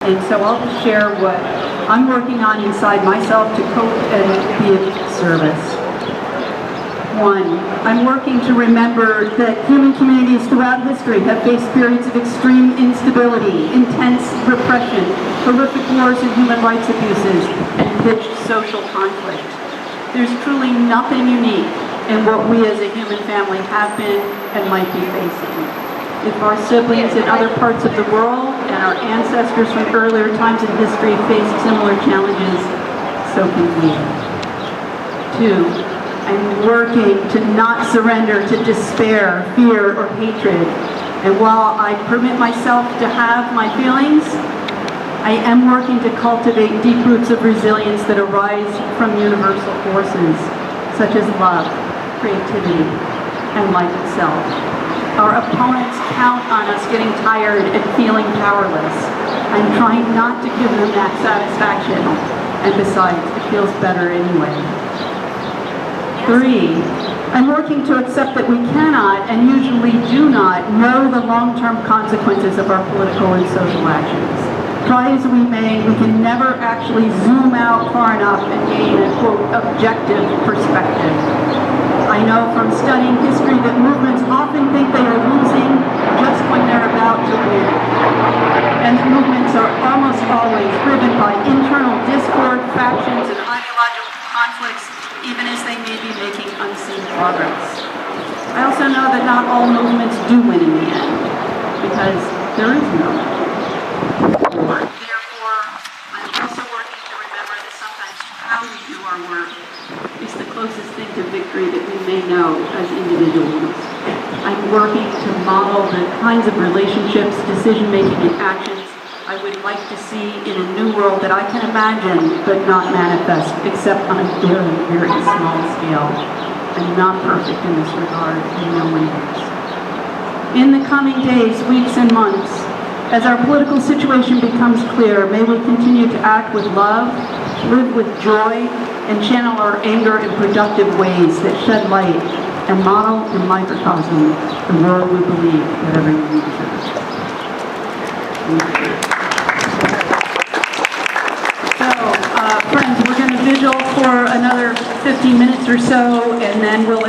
And so I'll just share what I'm working on inside myself to cope and be of service. 1, I'm working to remember that human communities throughout history have faced periods of extreme instability, intense repression, horrific wars and human rights abuses, and rich social conflict. There's truly nothing unique in what we as a human family have been and might be facing. If our siblings in other parts of the world and our ancestors from earlier times in history faced similar challenges, so can we. 2, I'm working to not surrender to despair, fear, or hatred. And while I permit myself to have my feelings, I am working to cultivate deep roots of resilience that arise from universal forces, such as love, creativity, and life itself. Our opponents count on us getting tired and feeling powerless. I'm trying not to give them that satisfaction, and besides, it feels better anyway. 3, I'm working to accept that we cannot, and usually do not, know the long-term consequences of our political and social actions. Try as we may, we can never actually zoom out far enough and gain a, quote, objective perspective. I know from studying history that movements often think they are losing just when they're about to win. And movements are almost always driven by internal discord, factions, and ideological conflicts, even as they may be making unseen progress. I also know that not all movements do win in the end, because there is no war. Therefore, I'm also working to remember that sometimes how we do our work is the closest thing to victory that we may know as individuals. I'm working to model the kinds of relationships, decision-making, and actions I would like to see in a new world that I can imagine but not manifest, except on a very, very small scale. I'm not perfect in this regard, and no one is. In the coming days, weeks, and months, as our political situation becomes clear, may we continue to act with love, live with joy, and channel our anger in productive ways that shed light and model in microcosm the world we believe that everyone deserves. Friends, we're going to vigil for another 15 minutes or so, and then we'll